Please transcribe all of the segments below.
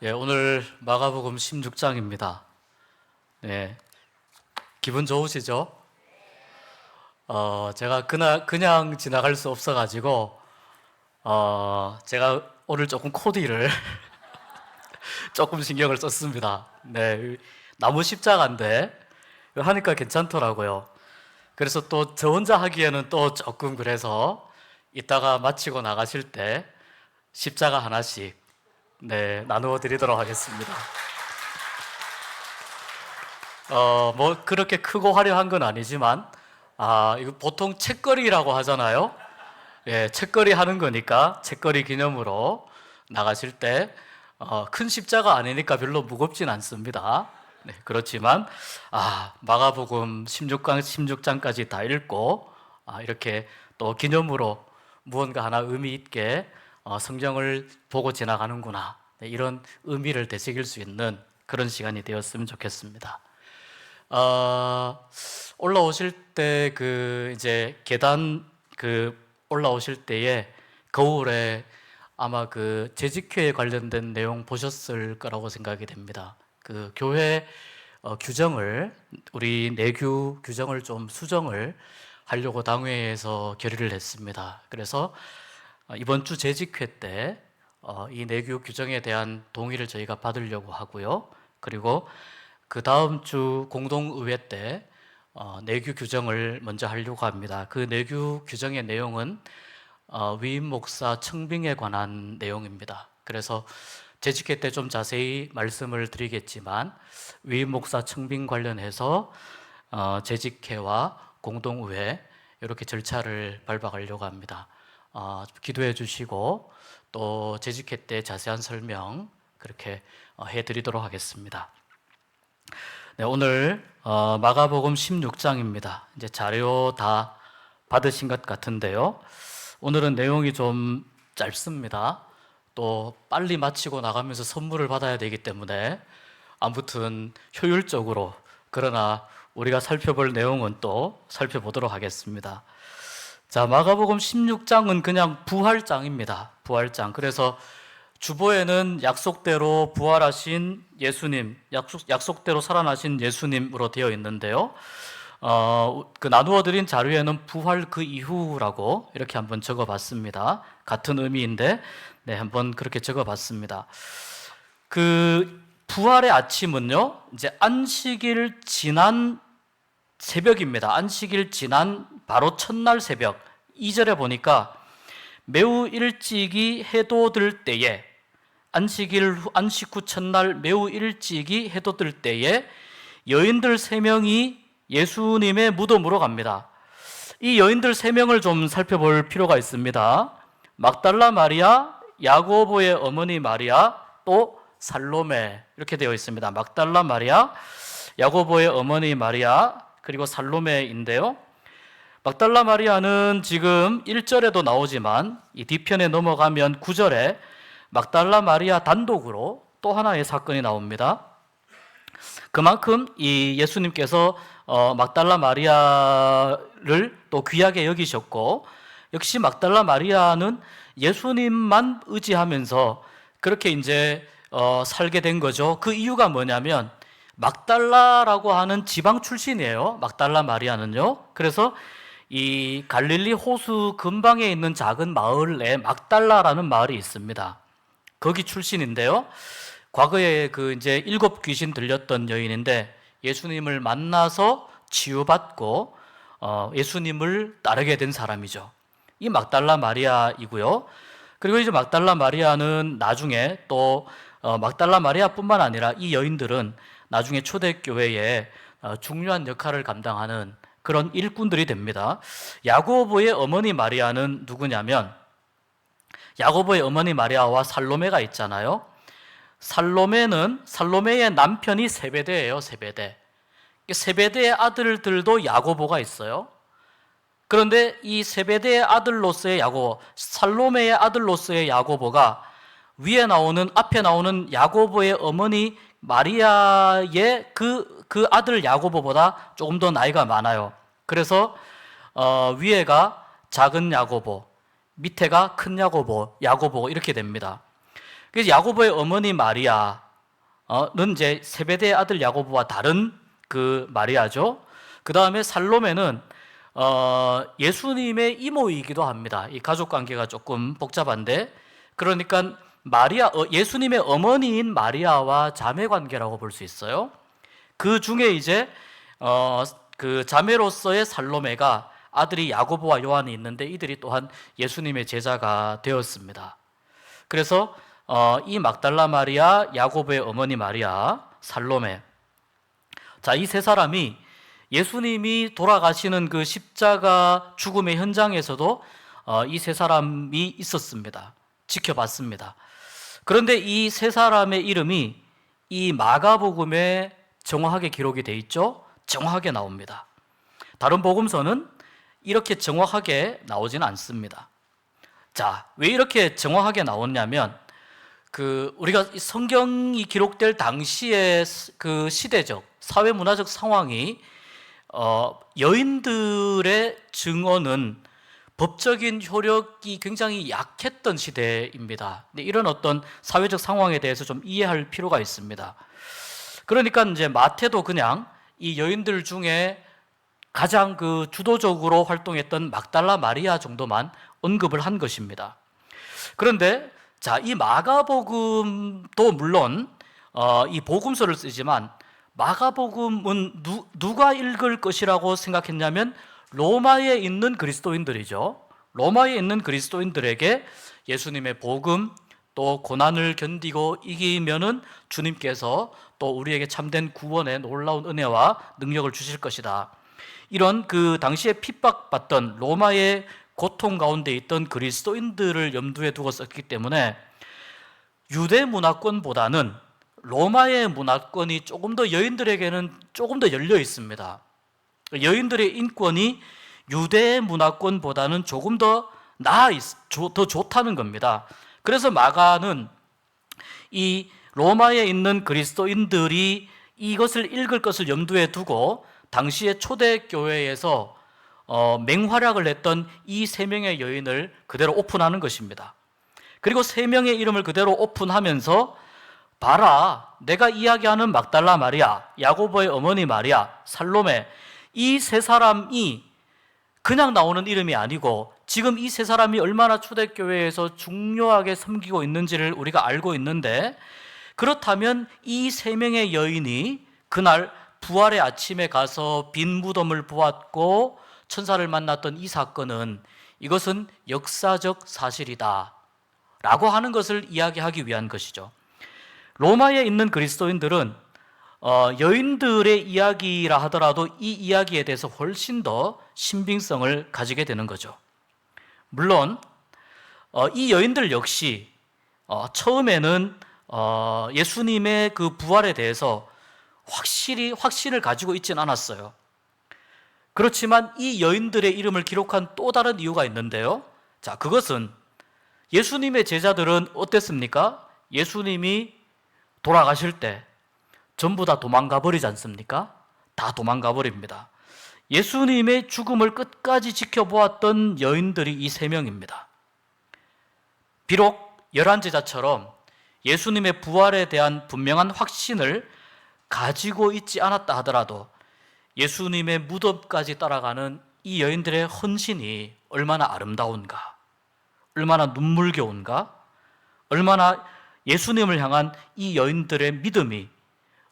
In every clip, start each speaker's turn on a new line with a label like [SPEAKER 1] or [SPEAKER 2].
[SPEAKER 1] 오늘 마가복음 16장입니다. 네, 기분 좋으시죠? 제가 그냥 지나갈 수 없어가지고, 제가 오늘 조금 코디를 조금 신경을 썼습니다. 네, 나무 십자가인데, 이거 하니까 괜찮더라고요. 그래서 또 저 혼자 하기에는 또 조금 그래서, 이따가 마치고 나가실 때 십자가 하나씩, 네, 나누어 드리도록 하겠습니다. 뭐 그렇게 크고 화려한 건 아니지만, 이거 보통 책거리라고 하잖아요. 예, 책거리 하는 거니까 책거리 기념으로 나가실 때, 큰 십자가 아니니까 별로 무겁진 않습니다. 네, 그렇지만, 마가복음 16장까지 다 읽고, 이렇게 또 기념으로 무언가 하나 의미 있게 성경을 보고 지나가는구나. 네, 이런 의미를 되새길 수 있는 그런 시간이 되었으면 좋겠습니다. 올라오실 때 이제 계단 올라오실 때에 거울에 아마 재직회에 관련된 내용 보셨을 거라고 생각이 됩니다. 교회 규정을, 우리 내규 규정을 좀 수정을 하려고 당회에서 결의를 했습니다. 그래서 이번 주 재직회 때 이 내규 규정에 대한 동의를 저희가 받으려고 하고요. 그리고 그 다음 주 공동의회 때 내규 규정을 먼저 하려고 합니다. 그 내규 규정의 내용은 위임 목사 청빙에 관한 내용입니다. 그래서 재직회 때 좀 자세히 말씀을 드리겠지만, 위임 목사 청빙 관련해서 재직회와 공동의회 이렇게 절차를 밟아가려고 합니다. 기도해 주시고 또 재직회 때 자세한 설명 그렇게 해드리도록 하겠습니다. 네, 오늘 마가복음 16장입니다. 이제 자료 다 받으신 것 같은데요. 오늘은 내용이 좀 짧습니다. 또 빨리 마치고 나가면서 선물을 받아야 되기 때문에 아무튼 효율적으로, 그러나 우리가 살펴볼 내용은 또 살펴보도록 하겠습니다. 자, 마가복음 16장은 그냥 부활장입니다. 부활장. 그래서 주보에는 약속대로 부활하신 예수님, 약속대로 살아나신 예수님으로 되어 있는데요. 나누어 드린 자료에는 부활 그 이후라고 이렇게 한번 적어봤습니다. 같은 의미인데, 네, 한번 그렇게 적어봤습니다. 부활의 아침은요, 이제 안식일 지난 새벽입니다. 안식일 지난 바로 첫날 새벽 2절에 보니까 매우 일찍이 해도 들 때에, 안식 후 첫날 매우 일찍이 해도 들 때에 여인들 3명이 예수님의 무덤으로 갑니다. 이 여인들 3명을 좀 살펴볼 필요가 있습니다. 막달라 마리아, 야고보의 어머니 마리아, 또 살로메, 이렇게 되어 있습니다. 막달라 마리아, 야고보의 어머니 마리아, 그리고 살로메인데요. 막달라 마리아는 지금 1절에도 나오지만 이 뒤편에 넘어가면 9절에 막달라 마리아 단독으로 또 하나의 사건이 나옵니다. 그만큼 이 예수님께서 막달라 마리아를 또 귀하게 여기셨고, 역시 막달라 마리아는 예수님만 의지하면서 그렇게 이제 살게 된 거죠. 그 이유가 뭐냐면 막달라라고 하는 지방 출신이에요. 막달라 마리아는요. 그래서 이 갈릴리 호수 근방에 있는 작은 마을 내에 막달라라는 마을이 있습니다. 거기 출신인데요. 과거에 이제 7 귀신 들렸던 여인인데 예수님을 만나서 치유받고 예수님을 따르게 된 사람이죠. 이 막달라 마리아이고요. 그리고 이제 막달라 마리아는 나중에 또 막달라 마리아뿐만 아니라 이 여인들은 나중에 초대교회에 중요한 역할을 감당하는 그런 일꾼들이 됩니다. 야고보의 어머니 마리아는 누구냐면, 야고보의 어머니 마리아와 살로메가 있잖아요. 살로메의 남편이 세베대예요. 세베대의 아들들도 야고보가 있어요. 그런데 이 세베대의 아들로서의 야고보, 살로메의 아들로서의 야고보가 앞에 나오는 야고보의 어머니 마리아의 그 아들 야고보보다 조금 더 나이가 많아요. 그래서 위에가 작은 야고보, 밑에가 큰 야고보 이렇게 됩니다. 그래서 야고보의 어머니 마리아는 이제 세베대의 아들 야고보와 다른 그 마리아죠. 그 다음에 살로메는 예수님의 이모이기도 합니다. 이 가족 관계가 조금 복잡한데, 그러니까 예수님의 어머니인 마리아와 자매 관계라고 볼 수 있어요. 그 중에 이제 그 자매로서의 살로메가 아들이 야고보와 요한이 있는데, 이들이 또한 예수님의 제자가 되었습니다. 그래서 이 막달라 마리아, 야고보의 어머니 마리아, 살로메, 자, 이 세 사람이 예수님이 돌아가시는 그 십자가 죽음의 현장에서도 이 세 사람이 있었습니다. 지켜봤습니다. 그런데 이 세 사람의 이름이 이 마가복음에 정확하게 기록이 돼 있죠? 정확하게 나옵니다. 다른 복음서는 이렇게 정확하게 나오지는 않습니다. 자, 왜 이렇게 정확하게 나왔냐면, 우리가 성경이 기록될 당시의 그 시대적, 사회문화적 상황이 여인들의 증언은 법적인 효력이 굉장히 약했던 시대입니다. 이런 어떤 사회적 상황에 대해서 좀 이해할 필요가 있습니다. 그러니까 이제 마태도 그냥 이 여인들 중에 가장 그 주도적으로 활동했던 막달라 마리아 정도만 언급을 한 것입니다. 그런데 자, 이 마가복음도 물론 이 복음서를 쓰지만, 마가복음은 누가 읽을 것이라고 생각했냐면 로마에 있는 그리스도인들이죠. 로마에 있는 그리스도인들에게 예수님의 복음, 또 고난을 견디고 이기면은 주님께서 또 우리에게 참된 구원의 놀라운 은혜와 능력을 주실 것이다. 이런 그 당시에 핍박받던 로마의 고통 가운데 있던 그리스도인들을 염두에 두고 썼기 때문에 유대 문화권보다는 로마의 문화권이 조금 더 여인들에게는 조금 더 열려 있습니다. 여인들의 인권이 유대 문화권보다는 조금 더 더 좋다는 겁니다. 그래서 마가는 이 로마에 있는 그리스도인들이 이것을 읽을 것을 염두에 두고 당시의 초대교회에서 맹활약을 했던 이 세 명의 여인을 그대로 오픈하는 것입니다. 그리고 세 명의 이름을 그대로 오픈하면서, 봐라, 내가 이야기하는 막달라 마리아, 야고보의 어머니 마리아, 살로메, 이 세 사람이 그냥 나오는 이름이 아니고 지금 이 세 사람이 얼마나 초대교회에서 중요하게 섬기고 있는지를 우리가 알고 있는데, 그렇다면 이 세 명의 여인이 그날 부활의 아침에 가서 빈 무덤을 보았고 천사를 만났던 이 사건은, 이것은 역사적 사실이다 라고 하는 것을 이야기하기 위한 것이죠. 로마에 있는 그리스도인들은 여인들의 이야기라 하더라도 이 이야기에 대해서 훨씬 더 신빙성을 가지게 되는 거죠. 물론 이 여인들 역시 처음에는 예수님의 그 부활에 대해서 확신을 가지고 있지는 않았어요. 그렇지만 이 여인들의 이름을 기록한 또 다른 이유가 있는데요. 자, 그것은 예수님의 제자들은 어땠습니까? 예수님이 돌아가실 때 전부 다 도망가 버리지 않습니까? 다 도망가 버립니다. 예수님의 죽음을 끝까지 지켜보았던 여인들이 이 세 명입니다. 비록 11제자처럼 예수님의 부활에 대한 분명한 확신을 가지고 있지 않았다 하더라도 예수님의 무덤까지 따라가는 이 여인들의 헌신이 얼마나 아름다운가, 얼마나 눈물겨운가, 얼마나 예수님을 향한 이 여인들의 믿음이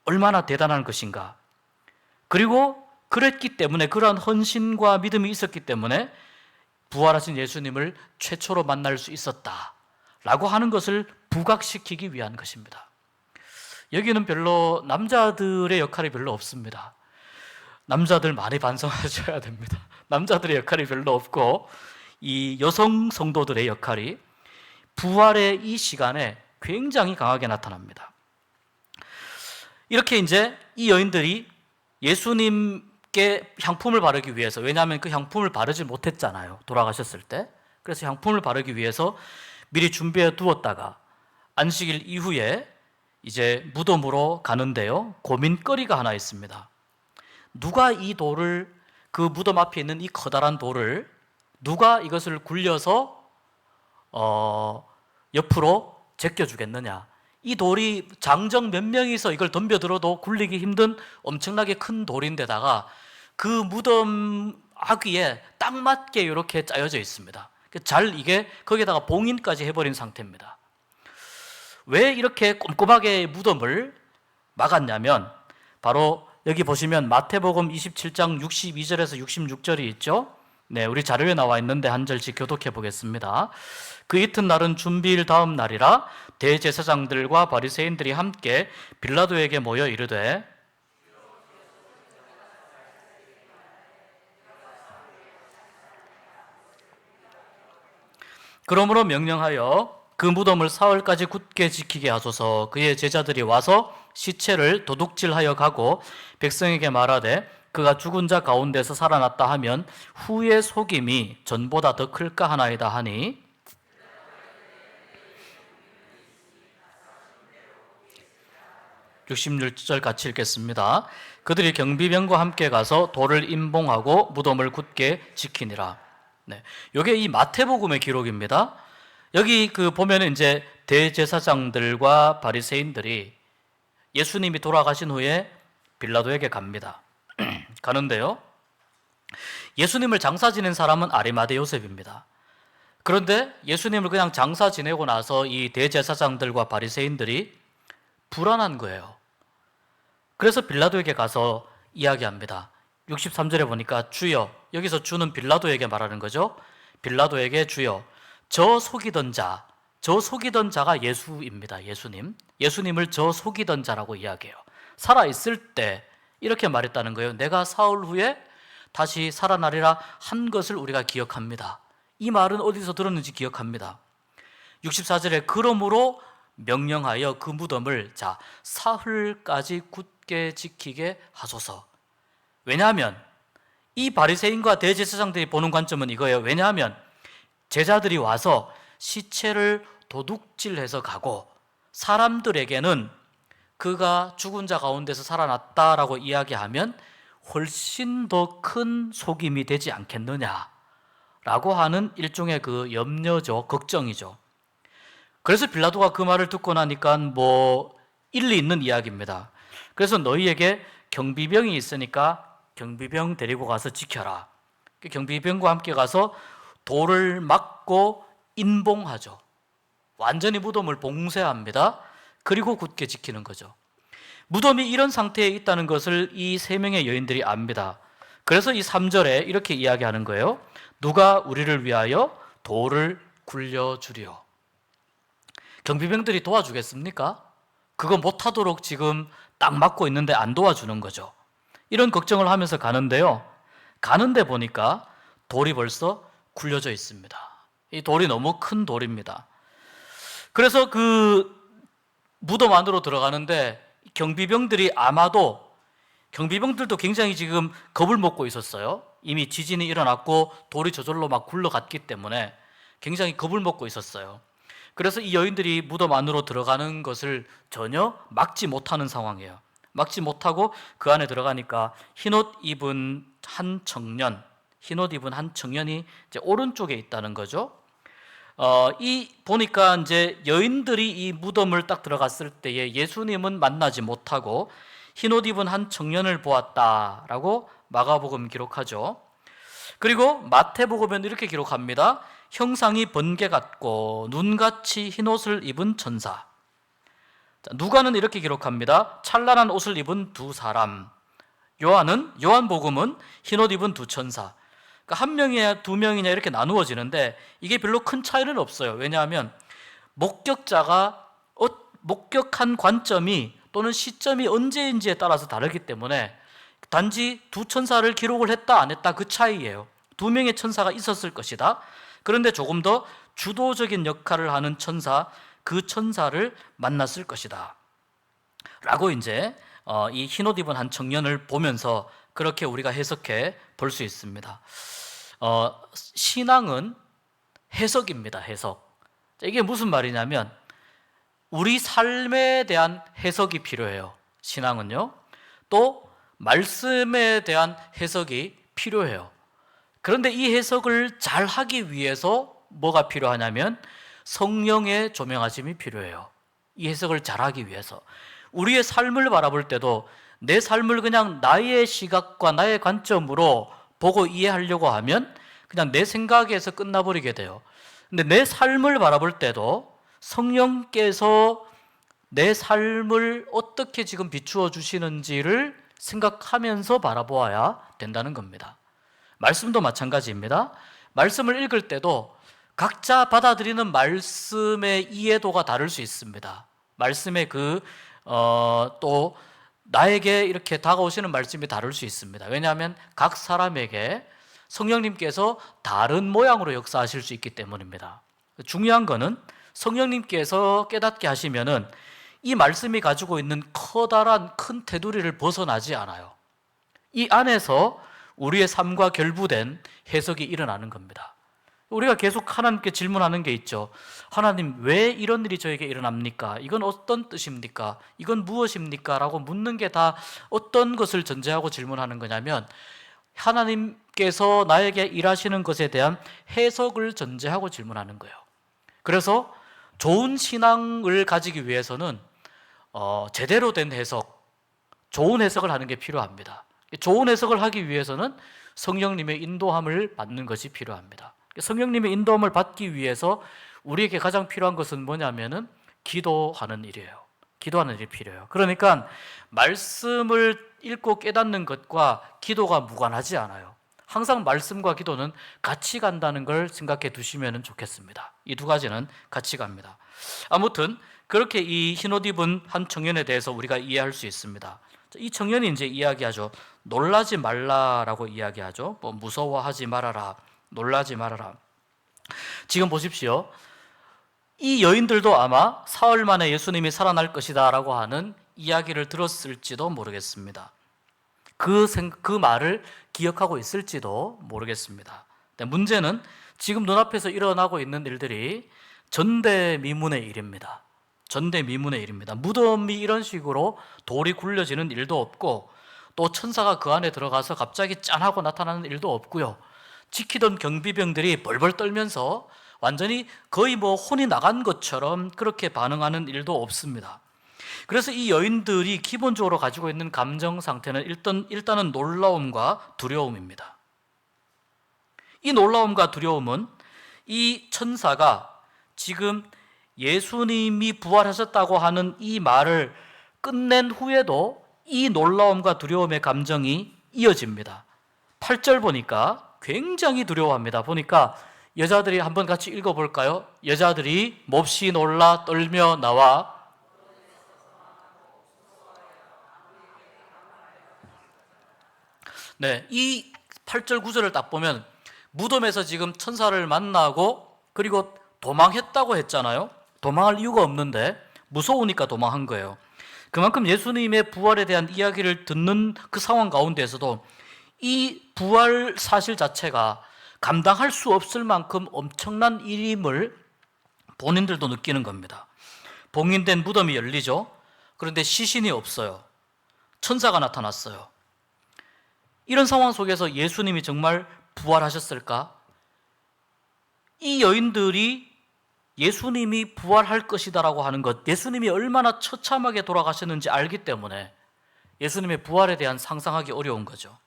[SPEAKER 1] 얼마나 대단한 것인가. 그리고 그랬기 때문에, 그러한 헌신과 믿음이 있었기 때문에 부활하신 예수님을 최초로 만날 수 있었다라고 하는 것을 부각시키기 위한 것입니다. 여기는 별로 남자들의 역할이 별로 없습니다. 남자들 많이 반성하셔야 됩니다. 남자들의 역할이 별로 없고 이 여성 성도들의 역할이 부활의 이 시간에 굉장히 강하게 나타납니다. 이렇게 이제 이 여인들이 예수님께 향품을 바르기 위해서, 왜냐하면 그 향품을 바르지 못했잖아요, 돌아가셨을 때. 그래서 향품을 바르기 위해서 미리 준비해 두었다가 안식일 이후에 이제 무덤으로 가는데요, 고민거리가 하나 있습니다. 누가 이 돌을, 그 무덤 앞에 있는 이 커다란 돌을 누가 이것을 굴려서 옆으로 제껴주겠느냐. 이 돌이 장정 몇 명이서 이걸 덤벼들어도 굴리기 힘든 엄청나게 큰 돌인데다가 그 무덤 하기에 딱 맞게 이렇게 짜여져 있습니다. 잘 이게 거기다가 봉인까지 해버린 상태입니다. 왜 이렇게 꼼꼼하게 무덤을 막았냐면 바로 여기 보시면 마태복음 27장 62절에서 66절이 있죠. 네, 우리 자료에 나와 있는데 한 절씩 교독해 보겠습니다. 그 이튿날은 준비일 다음 날이라 대제사장들과 바리새인들이 함께 빌라도에게 모여 이르되 그러므로 명령하여 그 무덤을 사흘까지 굳게 지키게 하소서. 그의 제자들이 와서 시체를 도둑질하여 가고 백성에게 말하되 그가 죽은 자 가운데서 살아났다 하면 후의 속임이 전보다 더 클까 하나이다 하니 66절 같이 읽겠습니다. 그들이 경비병과 함께 가서 돌을 임봉하고 무덤을 굳게 지키니라. 네, 이게 이 마태복음의 기록입니다. 여기 보면은 이제 대제사장들과 바리새인들이 예수님이 돌아가신 후에 빌라도에게 갑니다. 가는데요, 예수님을 장사 지낸 사람은 아리마대 요셉입니다. 그런데 예수님을 그냥 장사 지내고 나서 이 대제사장들과 바리새인들이 불안한 거예요. 그래서 빌라도에게 가서 이야기합니다. 63절에 보니까 주여, 여기서 주는 빌라도에게 말하는 거죠. 빌라도에게 주여, 저 속이던 자가 예수입니다. 예수님을 저 속이던 자라고 이야기해요. 살아있을 때 이렇게 말했다는 거예요. 내가 사흘 후에 다시 살아나리라 한 것을 우리가 기억합니다. 이 말은 어디서 들었는지 기억합니다. 64절에 그러므로 명령하여 그 무덤을 사흘까지 굳게 지키게 하소서. 왜냐하면 이 바리새인과 대제사장들이 보는 관점은 이거예요. 왜냐하면 제자들이 와서 시체를 도둑질해서 가고 사람들에게는 그가 죽은 자 가운데서 살아났다라고 이야기하면 훨씬 더 큰 속임이 되지 않겠느냐라고 하는 일종의 염려죠, 걱정이죠. 그래서 빌라도가 그 말을 듣고 나니까 일리 있는 이야기입니다. 그래서 너희에게 경비병이 있으니까 경비병 데리고 가서 지켜라. 경비병과 함께 가서 돌을 막고 인봉하죠. 완전히 무덤을 봉쇄합니다. 그리고 굳게 지키는 거죠. 무덤이 이런 상태에 있다는 것을 이 세 명의 여인들이 압니다. 그래서 이 3절에 이렇게 이야기하는 거예요. 누가 우리를 위하여 돌을 굴려주리요. 경비병들이 도와주겠습니까? 그거 못하도록 지금 딱 막고 있는데 안 도와주는 거죠. 이런 걱정을 하면서 가는데요, 가는데 보니까 돌이 벌써 굴려져 있습니다. 이 돌이 너무 큰 돌입니다. 그래서 무덤 안으로 들어가는데 경비병들이 경비병들도 굉장히 지금 겁을 먹고 있었어요. 이미 지진이 일어났고 돌이 저절로 막 굴러갔기 때문에 굉장히 겁을 먹고 있었어요. 그래서 이 여인들이 무덤 안으로 들어가는 것을 전혀 막지 못하는 상황이에요. 막지 못하고 그 안에 들어가니까 흰옷 입은 한 청년이 이제 오른쪽에 있다는 거죠. 보니까 이제 여인들이 이 무덤을 딱 들어갔을 때에 예수님은 만나지 못하고 흰옷 입은 한 청년을 보았다라고 마가복음 기록하죠. 그리고 마태복음은 이렇게 기록합니다. 형상이 번개 같고 눈같이 흰옷을 입은 천사. 누가는 이렇게 기록합니다. 찬란한 옷을 입은 두 사람. 요한복음은 흰옷 입은 두 천사. 그러니까 한 명이냐 두 명이냐 이렇게 나누어지는데 이게 별로 큰 차이는 없어요. 왜냐하면 목격자가 목격한 관점이 또는 시점이 언제인지에 따라서 다르기 때문에 단지 두 천사를 기록을 했다 안 했다 그 차이예요. 두 명의 천사가 있었을 것이다. 그런데 조금 더 주도적인 역할을 하는 천사, 그 천사를 만났을 것이다 라고 이제 이 흰옷 입은 한 청년을 보면서 그렇게 우리가 해석해 볼 수 있습니다. 신앙은 해석입니다. 해석. 이게 무슨 말이냐면 우리 삶에 대한 해석이 필요해요. 신앙은요. 또 말씀에 대한 해석이 필요해요. 그런데 이 해석을 잘 하기 위해서 뭐가 필요하냐면 성령의 조명하심이 필요해요. 이 해석을 잘하기 위해서. 우리의 삶을 바라볼 때도 내 삶을 그냥 나의 시각과 나의 관점으로 보고 이해하려고 하면 그냥 내 생각에서 끝나버리게 돼요. 근데 내 삶을 바라볼 때도 성령께서 내 삶을 어떻게 지금 비추어 주시는지를 생각하면서 바라보아야 된다는 겁니다. 말씀도 마찬가지입니다. 말씀을 읽을 때도 각자 받아들이는 말씀의 이해도가 다를 수 있습니다. 말씀의 또 나에게 이렇게 다가오시는 말씀이 다를 수 있습니다. 왜냐하면 각 사람에게 성령님께서 다른 모양으로 역사하실 수 있기 때문입니다. 중요한 거는 성령님께서 깨닫게 하시면은 이 말씀이 가지고 있는 커다란 큰 테두리를 벗어나지 않아요. 이 안에서 우리의 삶과 결부된 해석이 일어나는 겁니다. 우리가 계속 하나님께 질문하는 게 있죠. 하나님, 왜 이런 일이 저에게 일어납니까? 이건 어떤 뜻입니까? 이건 무엇입니까? 라고 묻는 게 다 어떤 것을 전제하고 질문하는 거냐면 하나님께서 나에게 일하시는 것에 대한 해석을 전제하고 질문하는 거예요. 그래서 좋은 신앙을 가지기 위해서는 제대로 된 해석, 좋은 해석을 하는 게 필요합니다. 좋은 해석을 하기 위해서는 성령님의 인도함을 받는 것이 필요합니다. 성령님의 인도함을 받기 위해서 우리에게 가장 필요한 것은 뭐냐면은 기도하는 일이에요. 기도하는 일이 필요해요. 그러니까 말씀을 읽고 깨닫는 것과 기도가 무관하지 않아요. 항상 말씀과 기도는 같이 간다는 걸 생각해 두시면 좋겠습니다. 이 두 가지는 같이 갑니다. 아무튼 그렇게 이 흰옷 입은 한 청년에 대해서 우리가 이해할 수 있습니다. 이 청년이 이제 이야기하죠. 놀라지 말라라고 이야기하죠. 무서워하지 말아라, 놀라지 말아라. 지금 보십시오. 이 여인들도 아마 사흘 만에 예수님이 살아날 것이다 라고 하는 이야기를 들었을지도 모르겠습니다. 그 말을 기억하고 있을지도 모르겠습니다. 문제는 지금 눈앞에서 일어나고 있는 일들이 전대미문의 일입니다. 전대미문의 일입니다. 무덤이 이런 식으로 돌이 굴려지는 일도 없고 또 천사가 그 안에 들어가서 갑자기 짠하고 나타나는 일도 없고요. 지키던 경비병들이 벌벌 떨면서 완전히 거의 혼이 나간 것처럼 그렇게 반응하는 일도 없습니다. 그래서 이 여인들이 기본적으로 가지고 있는 감정 상태는 일단은 놀라움과 두려움입니다. 이 놀라움과 두려움은 이 천사가 지금 예수님이 부활하셨다고 하는 이 말을 끝낸 후에도 이 놀라움과 두려움의 감정이 이어집니다. 8절 보니까 굉장히 두려워합니다. 보니까 여자들이 한번 같이 읽어볼까요? 여자들이 몹시 놀라 떨며 나와 이 8절 9절을 딱 보면 무덤에서 지금 천사를 만나고 그리고 도망했다고 했잖아요. 도망할 이유가 없는데 무서우니까 도망한 거예요. 그만큼 예수님의 부활에 대한 이야기를 듣는 그 상황 가운데에서도 이 부활 사실 자체가 감당할 수 없을 만큼 엄청난 일임을 본인들도 느끼는 겁니다. 봉인된 무덤이 열리죠. 그런데 시신이 없어요. 천사가 나타났어요. 이런 상황 속에서 예수님이 정말 부활하셨을까? 이 여인들이 예수님이 부활할 것이다라고 하는 것, 예수님이 얼마나 처참하게 돌아가셨는지 알기 때문에 예수님의 부활에 대한 상상하기 어려운 거죠.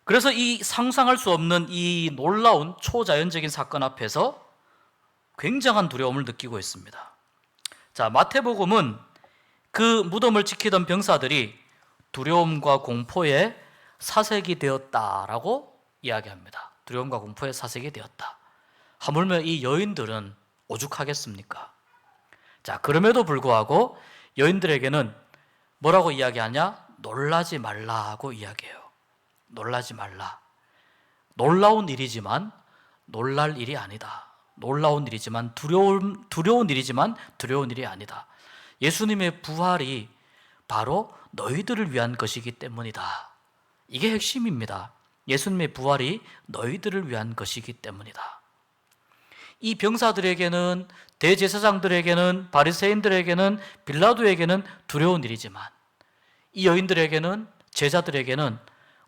[SPEAKER 1] 그래서 이 상상할 수 없는 이 놀라운 초자연적인 사건 앞에서 굉장한 두려움을 느끼고 있습니다. 자, 마태복음은 그 무덤을 지키던 병사들이 두려움과 공포에 사색이 되었다라고 이야기합니다. 두려움과 공포에 사색이 되었다. 하물며 이 여인들은 오죽하겠습니까? 자, 그럼에도 불구하고 여인들에게는 뭐라고 이야기하냐? 놀라지 말라고 이야기해요. 놀라지 말라. 놀라운 일이지만 놀랄 일이 아니다. 놀라운 일이지만 두려운 일이지만 두려운 일이 아니다. 예수님의 부활이 바로 너희들을 위한 것이기 때문이다. 이게 핵심입니다. 예수님의 부활이 너희들을 위한 것이기 때문이다. 이 병사들에게는, 대제사장들에게는, 바리새인들에게는, 빌라도에게는 두려운 일이지만 이 여인들에게는, 제자들에게는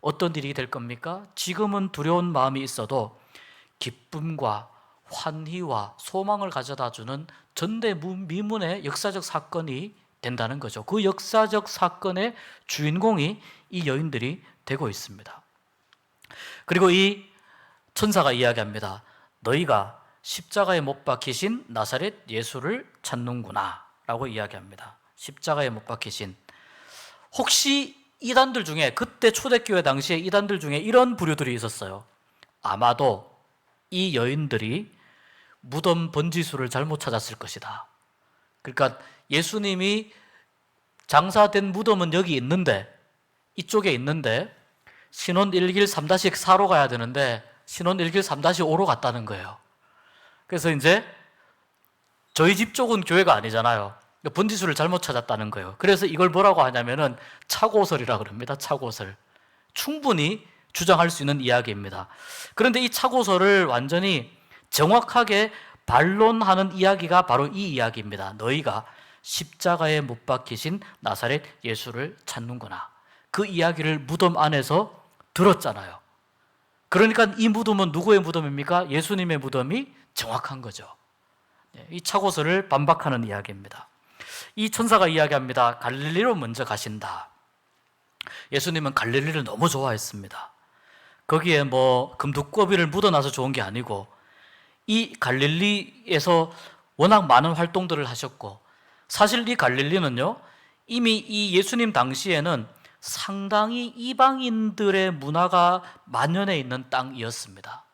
[SPEAKER 1] 어떤 일이 될 겁니까? 지금은 두려운 마음이 있어도 기쁨과 환희와 소망을 가져다주는 전대미문의 역사적 사건이 된다는 거죠. 그 역사적 사건의 주인공이 이 여인들이 되고 있습니다. 그리고 이 천사가 이야기합니다. 너희가 십자가에 못 박히신 나사렛 예수를 찾는구나 라고 이야기합니다. 십자가에 못 박히신. 혹시 이단들 중에, 그때 초대교회 당시에 이단들 중에 이런 부류들이 있었어요. 아마도 이 여인들이 무덤 번지수를 잘못 찾았을 것이다. 그러니까 예수님이 장사된 무덤은 여기 있는데, 이쪽에 있는데 신혼 1길 3-4로 가야 되는데 신혼 1길 3-5로 갔다는 거예요. 그래서 이제 저희 집 쪽은 교회가 아니잖아요. 번지수를 잘못 찾았다는 거예요. 그래서 이걸 뭐라고 하냐면은 차고설이라 그럽니다. 차고설. 충분히 주장할 수 있는 이야기입니다. 그런데 이 차고설을 완전히 정확하게 반론하는 이야기가 바로 이 이야기입니다. 너희가 십자가에 못 박히신 나사렛 예수를 찾는구나. 그 이야기를 무덤 안에서 들었잖아요. 그러니까 이 무덤은 누구의 무덤입니까? 예수님의 무덤이 정확한 거죠. 이 차고설을 반박하는 이야기입니다. 이 천사가 이야기합니다. 갈릴리로 먼저 가신다. 예수님은 갈릴리를 너무 좋아했습니다. 거기에 뭐 금두꺼비를 묻어놔서 좋은 게 아니고 이 갈릴리에서 워낙 많은 활동들을 하셨고, 사실 이 갈릴리는요 이미 이 예수님 당시에는 상당히 이방인들의 문화가 만연해 있는 땅이었습니다.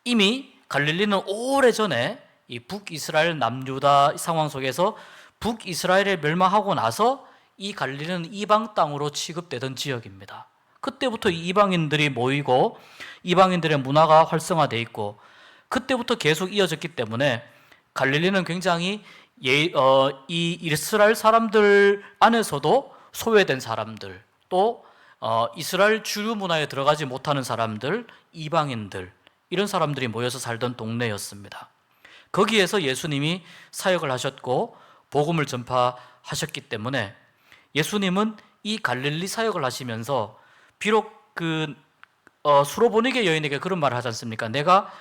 [SPEAKER 1] 이미 갈릴리는 오래전에 이 북이스라엘 남유다 상황 속에서 북이스라엘에 멸망하고 나서 이 갈릴리는 이방 땅으로 취급되던 지역입니다. 그때부터 이방인들이 모이고 이방인들의 문화가 활성화되어 있고 그때부터 계속 이어졌기 때문에 갈릴리는 굉장히 이 이스라엘 사람들 안에서도 소외된 사람들, 또 이스라엘 주류 문화에 들어가지 못하는 사람들, 이방인들, 이런 사람들이 모여서 살던 동네였습니다. 거기에서 예수님이 사역을 하셨고 복음을 전파하셨기 때문에 예수님은 이 갈릴리 사역을 하시면서 비록 수로보니게 여인에게 그런 말을 하지 않습니까? 내가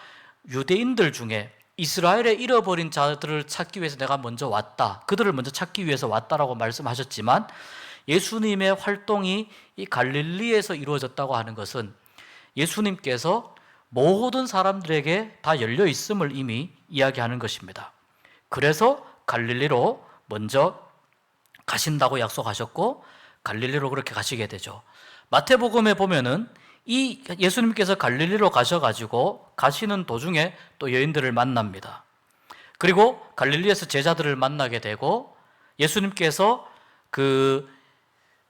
[SPEAKER 1] 유대인들 중에 이스라엘에 잃어버린 자들을 찾기 위해서 내가 먼저 왔다. 그들을 먼저 찾기 위해서 왔다라고 말씀하셨지만 예수님의 활동이 이 갈릴리에서 이루어졌다고 하는 것은 예수님께서 모든 사람들에게 다 열려 있음을 이미 이야기하는 것입니다. 그래서 갈릴리로 먼저 가신다고 약속하셨고 갈릴리로 그렇게 가시게 되죠. 마태복음에 보면은 이 예수님께서 갈릴리로 가셔가지고 가시는 도중에 또 여인들을 만납니다. 그리고 갈릴리에서 제자들을 만나게 되고 예수님께서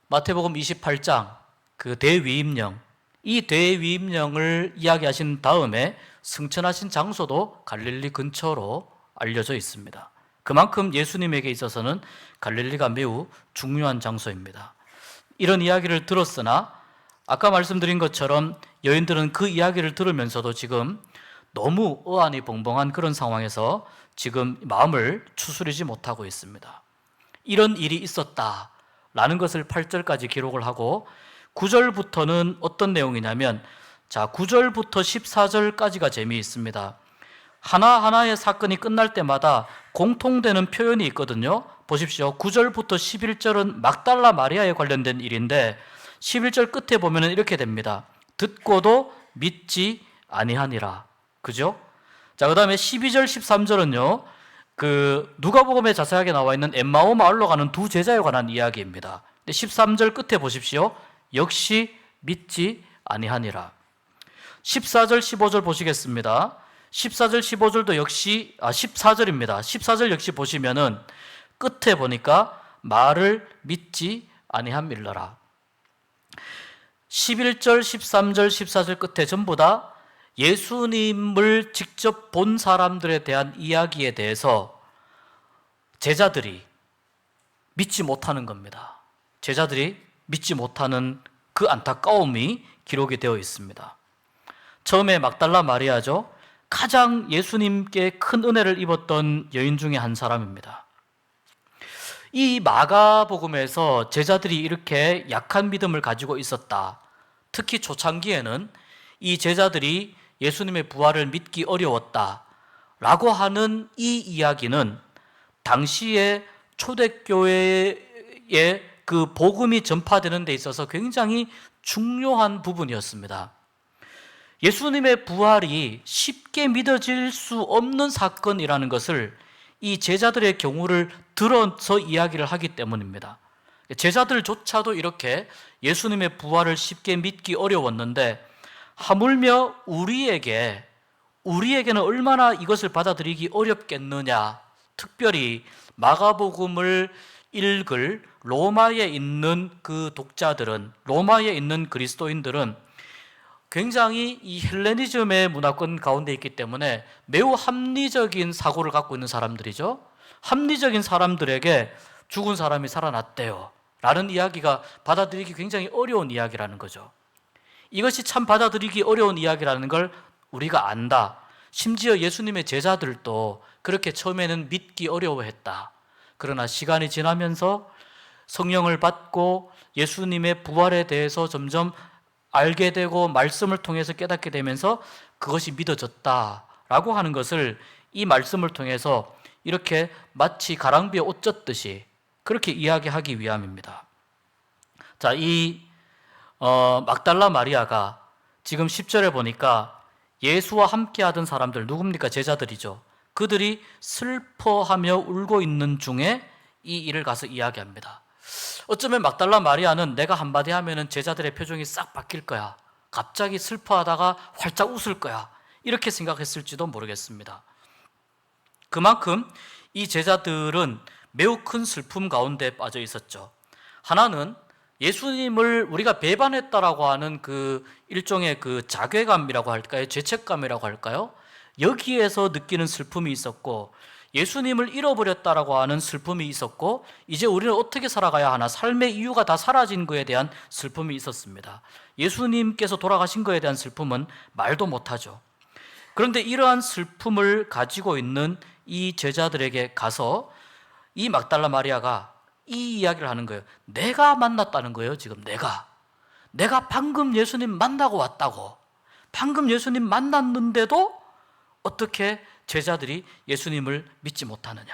[SPEAKER 1] 마태복음 28장 대위임령, 이 대위임령을 이야기하신 다음에 승천하신 장소도 갈릴리 근처로 알려져 있습니다. 그만큼 예수님에게 있어서는 갈릴리가 매우 중요한 장소입니다. 이런 이야기를 들었으나 아까 말씀드린 것처럼 여인들은 그 이야기를 들으면서도 지금 너무 어안이 벙벙한 그런 상황에서 지금 마음을 추스리지 못하고 있습니다. 이런 일이 있었다라는 것을 8절까지 기록을 하고 9절부터는 어떤 내용이냐면 9절부터 14절까지가 재미있습니다. 하나하나의 사건이 끝날 때마다 공통되는 표현이 있거든요. 보십시오. 9절부터 11절은 막달라 마리아에 관련된 일인데 11절 끝에 보면 이렇게 됩니다. 듣고도 믿지 아니하니라. 그죠? 그 다음에 12절, 13절은요, 누가복음에 자세하게 나와 있는 엠마오 마을로 가는 두 제자에 관한 이야기입니다. 13절 끝에 보십시오. 역시 믿지 아니하니라. 14절, 15절 보시겠습니다. 14절, 15절도 역시 14절입니다. 14절 역시 보시면은 끝에 보니까 말을 믿지 아니함일러라. 11절, 13절, 14절 끝에 전부 다 예수님을 직접 본 사람들에 대한 이야기에 대해서 제자들이 믿지 못하는 겁니다. 제자들이 믿지 못하는 그 안타까움이 기록이 되어 있습니다. 처음에 막달라 마리아죠. 가장 예수님께 큰 은혜를 입었던 여인 중에 한 사람입니다. 이 마가복음에서 제자들이 이렇게 약한 믿음을 가지고 있었다. 특히 초창기에는 이 제자들이 예수님의 부활을 믿기 어려웠다 라고 하는 이 이야기는 당시에 초대교회의 그 복음이 전파되는 데 있어서 굉장히 중요한 부분이었습니다. 예수님의 부활이 쉽게 믿어질 수 없는 사건이라는 것을 이 제자들의 경우를 들어서 이야기를 하기 때문입니다. 제자들조차도 이렇게 예수님의 부활을 쉽게 믿기 어려웠는데 하물며 우리에게는 얼마나 이것을 받아들이기 어렵겠느냐. 특별히 마가복음을 읽을 로마에 있는 그 독자들은, 로마에 있는 그리스도인들은 굉장히 이 헬레니즘의 문화권 가운데 있기 때문에 매우 합리적인 사고를 갖고 있는 사람들이죠. 합리적인 사람들에게 죽은 사람이 살아났대요 라는 이야기가 받아들이기 굉장히 어려운 이야기라는 거죠. 이것이 참 받아들이기 어려운 이야기라는 걸 우리가 안다. 심지어 예수님의 제자들도 그렇게 처음에는 믿기 어려워했다. 그러나 시간이 지나면서 성령을 받고 예수님의 부활에 대해서 점점 알게 되고 말씀을 통해서 깨닫게 되면서 그것이 믿어졌다라고 하는 것을 이 말씀을 통해서 이렇게 마치 가랑비에 옷 젖듯이 그렇게 이야기하기 위함입니다. 자, 막달라 마리아가 지금 10절에 보니까 예수와 함께 하던 사람들, 누굽니까? 제자들이죠. 그들이 슬퍼하며 울고 있는 중에 이 일을 가서 이야기합니다. 어쩌면 막달라 마리아는 내가 한마디 하면은 제자들의 표정이 싹 바뀔 거야. 갑자기 슬퍼하다가 활짝 웃을 거야. 이렇게 생각했을지도 모르겠습니다. 그만큼 이 제자들은 매우 큰 슬픔 가운데 빠져 있었죠. 하나는 예수님을 우리가 배반했다라고 하는 그 일종의 그 자괴감이라고 할까요? 죄책감이라고 할까요? 여기에서 느끼는 슬픔이 있었고, 예수님을 잃어버렸다라고 하는 슬픔이 있었고, 이제 우리는 어떻게 살아가야 하나, 삶의 이유가 다 사라진 것에 대한 슬픔이 있었습니다. 예수님께서 돌아가신 것에 대한 슬픔은 말도 못하죠. 그런데 이러한 슬픔을 가지고 있는 이 제자들에게 가서 이 막달라 마리아가 이 이야기를 하는 거예요. 내가 만났다는 거예요. 지금 내가 방금 예수님 만나고 왔다고. 방금 예수님 만났는데도 어떻게 제자들이 예수님을 믿지 못하느냐.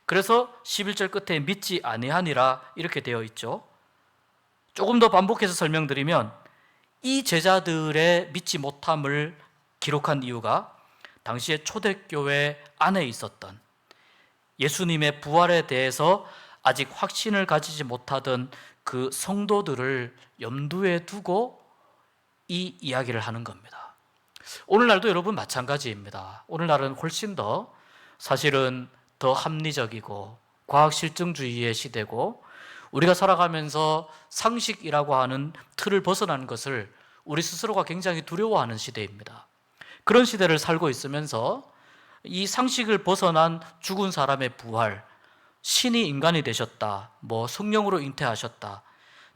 [SPEAKER 1] 그래서 11절 끝에 믿지 아니하니라 이렇게 되어 있죠. 조금 더 반복해서 설명드리면 이 제자들의 믿지 못함을 기록한 이유가 당시에 초대교회 안에 있었던 예수님의 부활에 대해서 아직 확신을 가지지 못하던 그 성도들을 염두에 두고 이 이야기를 하는 겁니다. 오늘날도 여러분 마찬가지입니다. 오늘날은 훨씬 더 사실은 더 합리적이고 과학 실증주의의 시대고, 우리가 살아가면서 상식이라고 하는 틀을 벗어나는 것을 우리 스스로가 굉장히 두려워하는 시대입니다. 그런 시대를 살고 있으면서 이 상식을 벗어난 죽은 사람의 부활, 신이 인간이 되셨다, 성령으로 잉태하셨다,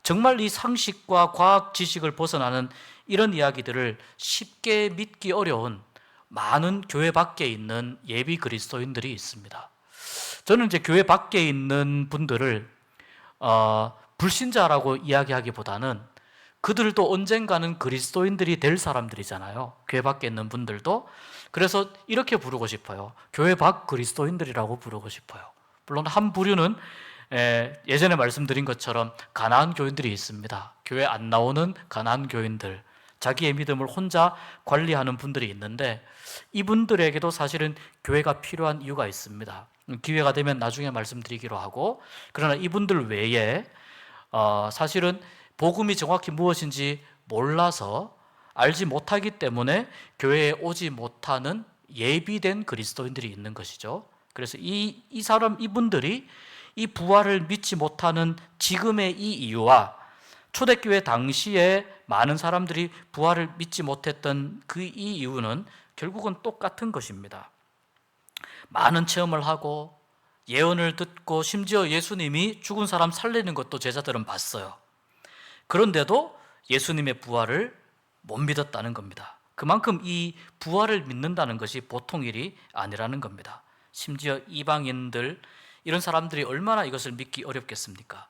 [SPEAKER 1] 정말 이 상식과 과학 지식을 벗어나는 이런 이야기들을 쉽게 믿기 어려운 많은 교회 밖에 있는 예비 그리스도인들이 있습니다. 저는 이제 교회 밖에 있는 분들을 불신자라고 이야기하기보다는 그들도 언젠가는 그리스도인들이 될 사람들이잖아요. 교회 밖에 있는 분들도. 그래서 이렇게 부르고 싶어요. 교회 밖 그리스도인들이라고 부르고 싶어요. 물론 한 부류는 예전에 말씀드린 것처럼 가난한 교인들이 있습니다. 교회 안 나오는 가난한 교인들, 자기의 믿음을 혼자 관리하는 분들이 있는데, 이분들에게도 사실은 교회가 필요한 이유가 있습니다. 기회가 되면 나중에 말씀드리기로 하고, 그러나 이분들 외에 사실은 복음이 정확히 무엇인지 몰라서 알지 못하기 때문에 교회에 오지 못하는 예비된 그리스도인들이 있는 것이죠. 그래서 이분들이 이 부활을 믿지 못하는 지금의 이 이유와 초대교회 당시에 많은 사람들이 부활을 믿지 못했던 그 이 이유는 결국은 똑같은 것입니다. 많은 체험을 하고 예언을 듣고 심지어 예수님이 죽은 사람 살리는 것도 제자들은 봤어요. 그런데도 예수님의 부활을 못 믿었다는 겁니다. 그만큼 이 부활을 믿는다는 것이 보통 일이 아니라는 겁니다. 심지어 이방인들, 이런 사람들이 얼마나 이것을 믿기 어렵겠습니까?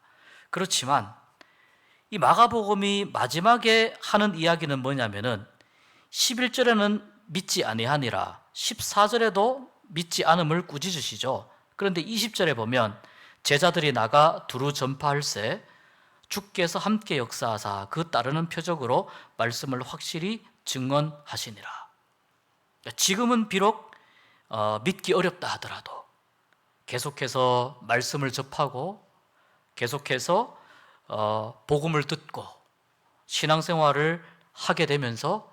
[SPEAKER 1] 그렇지만 이 마가복음이 마지막에 하는 이야기는 뭐냐면은 11절에는 믿지 아니하니라, 14절에도 믿지 않음을 꾸짖으시죠. 그런데 20절에 보면 제자들이 나가 두루 전파할세 주께서 함께 역사하사 그 따르는 표적으로 말씀을 확실히 증언하시니라. 지금은 비록 믿기 어렵다 하더라도 계속해서 말씀을 접하고 계속해서 복음을 듣고 신앙생활을 하게 되면서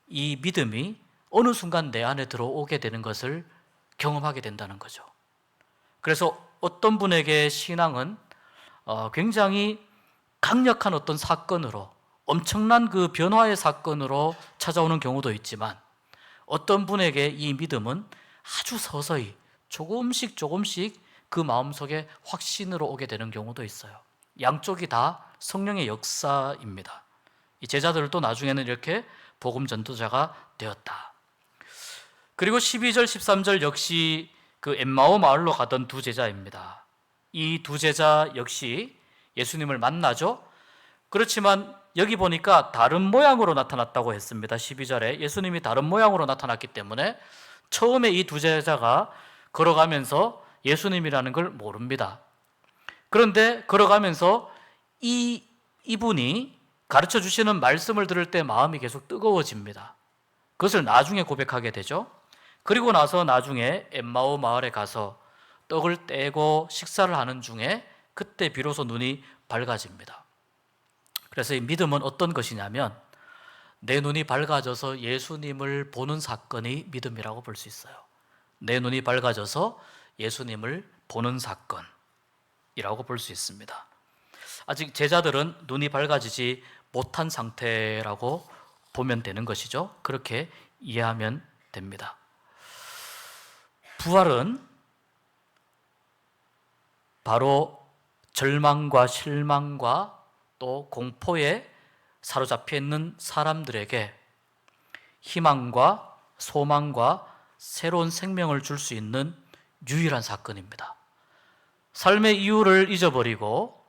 [SPEAKER 1] 이 믿음이 어느 순간 내 안에 들어오게 되는 것을 경험하게 된다는 거죠. 그래서 어떤 분에게 신앙은 굉장히 강력한 어떤 사건으로, 엄청난 그 변화의 사건으로 찾아오는 경우도 있지만 어떤 분에게 이 믿음은 아주 서서히 조금씩 그 마음속에 확신으로 오게 되는 경우도 있어요. 양쪽이 다 성령의 역사입니다. 이 제자들도 나중에는 이렇게 복음 전도자가 되었다. 그리고 12절, 13절 역시 그 엠마오 마을로 가던 두 제자입니다. 이 두 제자 역시 예수님을 만나죠. 그렇지만 여기 보니까 다른 모양으로 나타났다고 했습니다. 12절에 예수님이 다른 모양으로 나타났기 때문에 처음에 이 두 제자가 걸어가면서 예수님이라는 걸 모릅니다. 그런데 걸어가면서 이분이 가르쳐 주시는 말씀을 들을 때 마음이 계속 뜨거워집니다. 그것을 나중에 고백하게 되죠. 그리고 나서 나중에 엠마오 마을에 가서 떡을 떼고 식사를 하는 중에 그때 비로소 눈이 밝아집니다. 그래서 이 믿음은 어떤 것이냐면 내 눈이 밝아져서 예수님을 보는 사건이 믿음이라고 볼 수 있어요. 내 눈이 밝아져서 예수님을 보는 사건이라고 볼 수 있습니다. 아직 제자들은 눈이 밝아지지 못한 상태라고 보면 되는 것이죠. 그렇게 이해하면 됩니다. 부활은 바로 절망과 실망과 또 공포에 사로잡혀 있는 사람들에게 희망과 소망과 새로운 생명을 줄 수 있는 유일한 사건입니다. 삶의 이유를 잊어버리고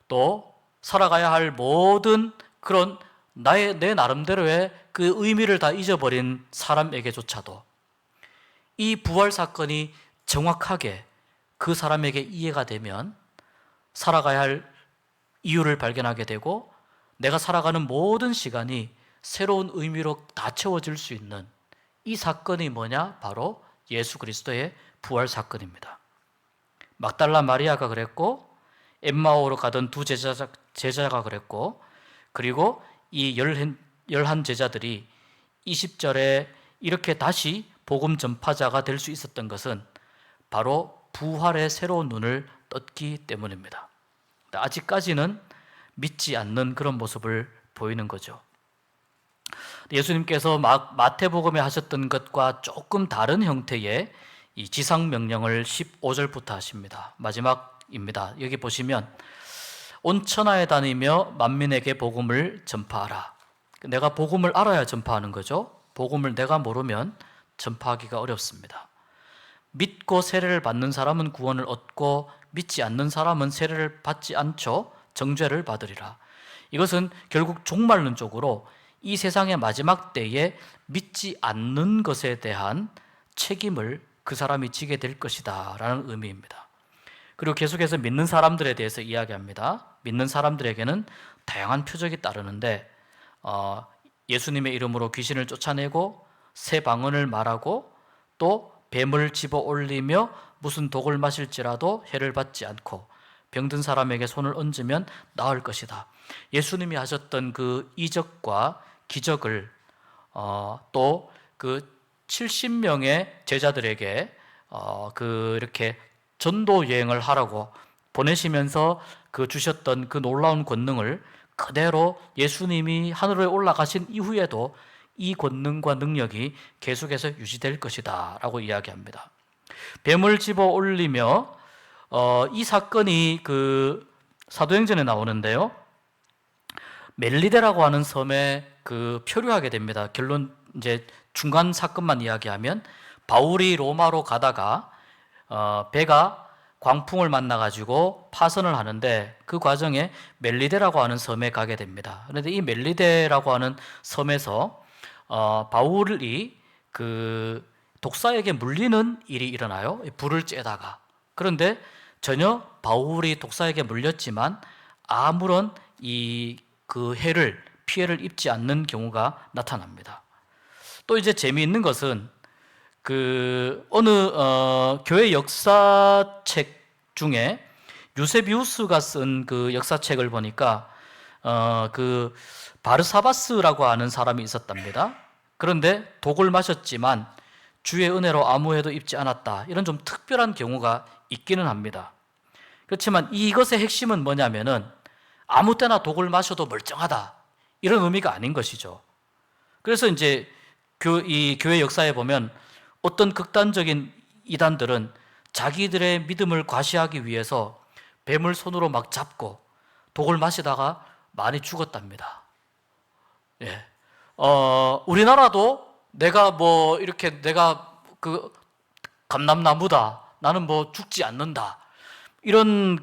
[SPEAKER 1] 또 살아가야 할 모든 그런 내 나름대로의 그 의미를 다 잊어버린 사람에게조차도 이 부활 사건이 정확하게 그 사람에게 이해가 되면 살아가야 할 이유를 발견하게 되고 내가 살아가는 모든 시간이 새로운 의미로 다 채워질 수 있는 이 사건이 뭐냐? 바로 예수 그리스도의 부활 사건입니다. 막달라 마리아가 그랬고 엠마오로 가던 두 제자가 그랬고 그리고 이 열한 제자들이 20절에 이렇게 다시 복음 전파자가 될 수 있었던 것은 바로 부활의 새로운 눈을 떴기 때문입니다. 아직까지는 믿지 않는 그런 모습을 보이는 거죠. 예수님께서 마태복음에 하셨던 것과 조금 다른 형태의 이 지상명령을 15절부터 하십니다. 마지막입니다. 여기 보시면 온 천하에 다니며 만민에게 복음을 전파하라. 내가 복음을 알아야 전파하는 거죠. 복음을 내가 모르면 전파하기가 어렵습니다. 믿고 세례를 받는 사람은 구원을 얻고 믿지 않는 사람은 세례를 받지 않죠. 정죄를 받으리라. 이것은 결국 종말론적으로 이 세상의 마지막 때에 믿지 않는 것에 대한 책임을 그 사람이 지게 될 것이다 라는 의미입니다. 그리고 계속해서 믿는 사람들에 대해서 이야기합니다. 믿는 사람들에게는 다양한 표적이 따르는데 예수님의 이름으로 귀신을 쫓아내고 새 방언을 말하고 또 뱀을 집어 올리며 무슨 독을 마실지라도 해를 받지 않고 병든 사람에게 손을 얹으면 나을 것이다. 예수님이 하셨던 그 이적과 기적을 또 그 70명의 제자들에게 이렇게 전도 여행을 하라고 보내시면서 그 주셨던 그 놀라운 권능을 그대로 예수님이 하늘에 올라가신 이후에도 이 권능과 능력이 계속해서 유지될 것이다 라고 이야기합니다. 뱀을 집어 올리며 이 사건이 그 사도행전에 나오는데요. 멜리데라고 하는 섬에 그 표류하게 됩니다. 결론 이제 중간 사건만 이야기하면 바울이 로마로 가다가 배가 광풍을 만나가지고 파선을 하는데 그 과정에 멜리데라고 하는 섬에 가게 됩니다. 그런데 이 멜리데라고 하는 섬에서 바울이 그 독사에게 물리는 일이 일어나요. 불을 쬐다가. 그런데 전혀 바울이 독사에게 물렸지만 아무런 그 피해를 입지 않는 경우가 나타납니다. 또 이제 재미있는 것은 어느 교회 역사책 중에 유세비우스가 쓴 그 역사책을 보니까 그 바르사바스라고 하는 사람이 있었답니다. 그런데 독을 마셨지만 주의 은혜로 아무 해도 입지 않았다. 이런 좀 특별한 경우가 있기는 합니다. 그렇지만 이것의 핵심은 뭐냐면은 아무 때나 독을 마셔도 멀쩡하다. 이런 의미가 아닌 것이죠. 그래서 이제 이 교회 역사에 보면 어떤 극단적인 이단들은 자기들의 믿음을 과시하기 위해서 뱀을 손으로 막 잡고 독을 마시다가 많이 죽었답니다. 예. 우리나라도 내가 감람나무다. 나는 죽지 않는다. 이런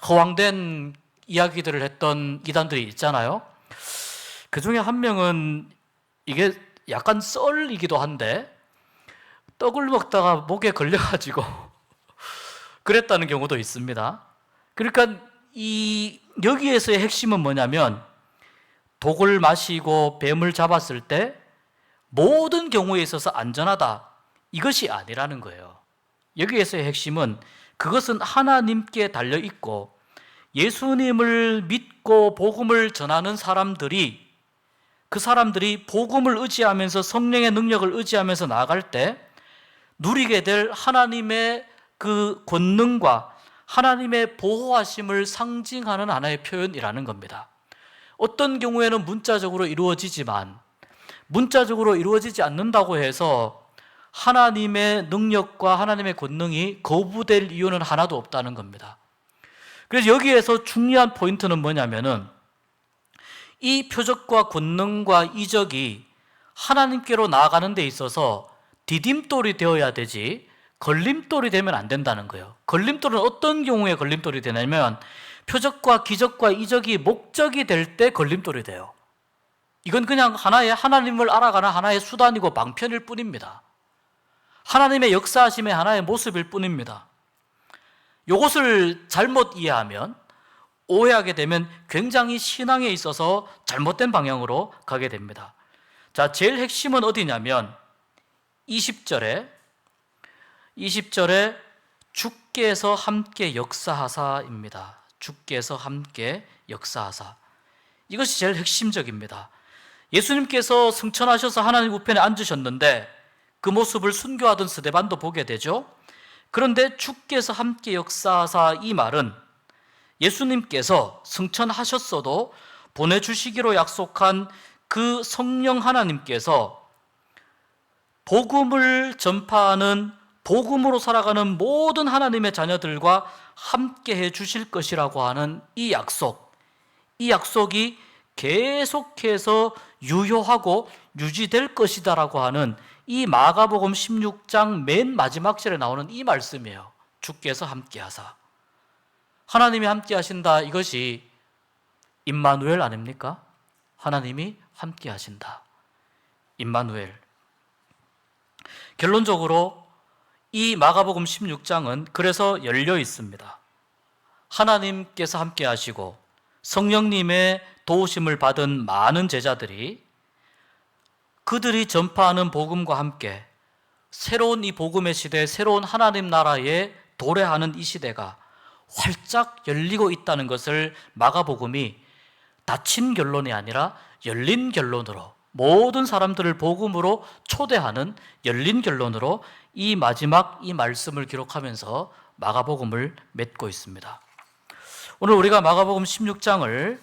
[SPEAKER 1] 허황된 이야기들을 했던 이단들이 있잖아요. 그 중에 한 명은 이게 약간 썰이기도 한데 떡을 먹다가 목에 걸려가지고 그랬다는 경우도 있습니다. 그러니까 여기에서의 핵심은 뭐냐면 독을 마시고 뱀을 잡았을 때 모든 경우에 있어서 안전하다. 이것이 아니라는 거예요. 여기에서의 핵심은 그것은 하나님께 달려있고 예수님을 믿고 복음을 전하는 그 사람들이 복음을 의지하면서 성령의 능력을 의지하면서 나아갈 때 누리게 될 하나님의 그 권능과 하나님의 보호하심을 상징하는 하나의 표현이라는 겁니다. 어떤 경우에는 문자적으로 이루어지지만 문자적으로 이루어지지 않는다고 해서 하나님의 능력과 하나님의 권능이 거부될 이유는 하나도 없다는 겁니다. 그래서 여기에서 중요한 포인트는 뭐냐면은 이 표적과 권능과 이적이 하나님께로 나아가는 데 있어서 디딤돌이 되어야 되지 걸림돌이 되면 안 된다는 거예요. 걸림돌은 어떤 경우에 걸림돌이 되냐면 표적과 기적과 이적이 목적이 될 때 걸림돌이 돼요. 이건 그냥 하나의 하나님을 알아가는 하나의 수단이고 방편일 뿐입니다. 하나님의 역사하심의 하나의 모습일 뿐입니다. 이것을 잘못 이해하면 오해하게 되면 굉장히 신앙에 있어서 잘못된 방향으로 가게 됩니다. 자, 제일 핵심은 어디냐면 20절에 주께서 함께 역사하사입니다. 주께서 함께 역사하사. 이것이 제일 핵심적입니다. 예수님께서 승천하셔서 하나님 우편에 앉으셨는데 그 모습을 순교하던 스데반도 보게 되죠. 그런데 주께서 함께 역사하사 이 말은 예수님께서 승천하셨어도 보내주시기로 약속한 그 성령 하나님께서 복음을 전파하는 복음으로 살아가는 모든 하나님의 자녀들과 함께 해 주실 것이라고 하는 이 약속이 계속해서 유효하고 유지될 것이다라고 하는 이 마가복음 16장 맨 마지막 절에 나오는 이 말씀이에요. 주께서 함께 하사. 하나님이 함께 하신다. 이것이 임마누엘 아닙니까? 하나님이 함께 하신다. 임마누엘. 결론적으로 이 마가복음 16장은 그래서 열려 있습니다. 하나님께서 함께 하시고 성령님의 도우심을 받은 많은 제자들이 그들이 전파하는 복음과 함께 새로운 이 복음의 시대, 새로운 하나님 나라에 도래하는 이 시대가 활짝 열리고 있다는 것을 마가복음이 닫힌 결론이 아니라 열린 결론으로 모든 사람들을 복음으로 초대하는 열린 결론으로 이 마지막 이 말씀을 기록하면서 마가복음을 맺고 있습니다. 오늘 우리가 마가복음 16장을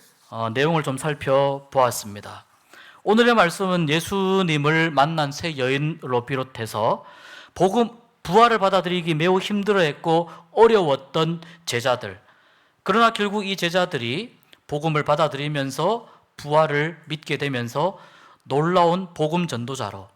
[SPEAKER 1] 내용을 좀 살펴보았습니다. 오늘의 말씀은 예수님을 만난 세 여인으로 비롯해서 부활을 받아들이기 매우 힘들어했고 어려웠던 제자들, 그러나 결국 이 제자들이 복음을 받아들이면서 부활을 믿게 되면서 놀라운 복음 전도자로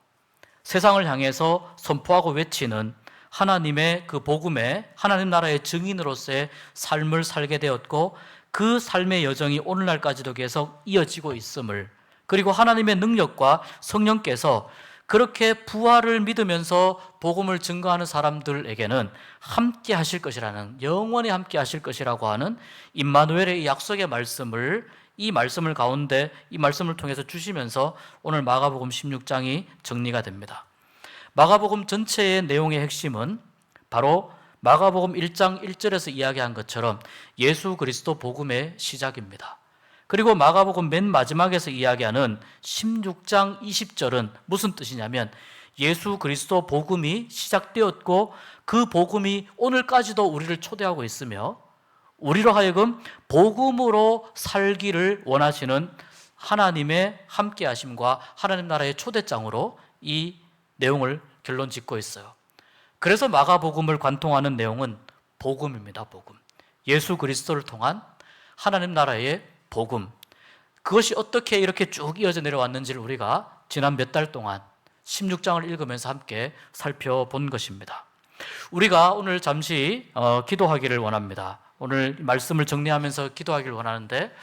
[SPEAKER 1] 세상을 향해서 선포하고 외치는 하나님의 그 복음의 하나님 나라의 증인으로서의 삶을 살게 되었고 그 삶의 여정이 오늘날까지도 계속 이어지고 있음을, 그리고 하나님의 능력과 성령께서 그렇게 부활을 믿으면서 복음을 증거하는 사람들에게는 함께 하실 것이라는, 영원히 함께 하실 것이라고 하는 임마누엘의 이 약속의 말씀을, 이 말씀을 가운데 이 말씀을 통해서 주시면서 오늘 마가복음 16장이 정리가 됩니다. 마가복음 전체의 내용의 핵심은 바로 마가복음 1장 1절에서 이야기한 것처럼 예수 그리스도 복음의 시작입니다. 그리고 마가복음 맨 마지막에서 이야기하는 16장 20절은 무슨 뜻이냐면 예수 그리스도 복음이 시작되었고 그 복음이 오늘까지도 우리를 초대하고 있으며 우리로 하여금 복음으로 살기를 원하시는 하나님의 함께하심과 하나님 나라의 초대장으로 이 내용을 결론 짓고 있어요. 그래서 마가복음을 관통하는 내용은 복음입니다. 복음. 예수 그리스도를 통한 하나님 나라의 복음, 그것이 어떻게 이렇게 쭉 이어져 내려왔는지를 우리가 지난 몇 달 동안 16장을 읽으면서 함께 살펴본 것입니다. 우리가 오늘 잠시 기도하기를 원합니다. 오늘 말씀을 정리하면서 기도하기를 원하는데,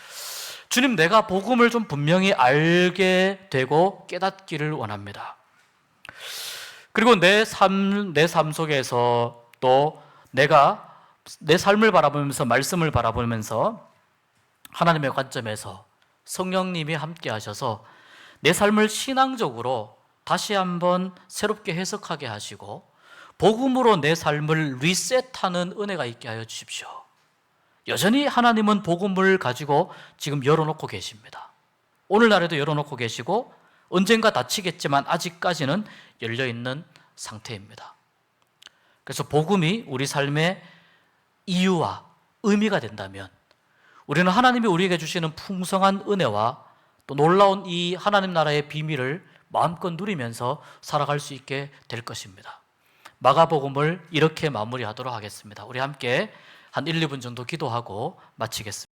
[SPEAKER 1] 주님, 내가 복음을 좀 분명히 알게 되고 깨닫기를 원합니다. 그리고 내 삶 속에서 또 내가 내 삶을 바라보면서, 말씀을 바라보면서 하나님의 관점에서 성령님이 함께 하셔서 내 삶을 신앙적으로 다시 한번 새롭게 해석하게 하시고 복음으로 내 삶을 리셋하는 은혜가 있게 하여 주십시오. 여전히 하나님은 복음을 가지고 지금 열어놓고 계십니다. 오늘날에도 열어놓고 계시고 언젠가 닫히겠지만 아직까지는 열려있는 상태입니다. 그래서 복음이 우리 삶의 이유와 의미가 된다면 우리는 하나님이 우리에게 주시는 풍성한 은혜와 또 놀라운 이 하나님 나라의 비밀을 마음껏 누리면서 살아갈 수 있게 될 것입니다. 마가복음을 이렇게 마무리하도록 하겠습니다. 우리 함께 한 1, 2분 정도 기도하고 마치겠습니다.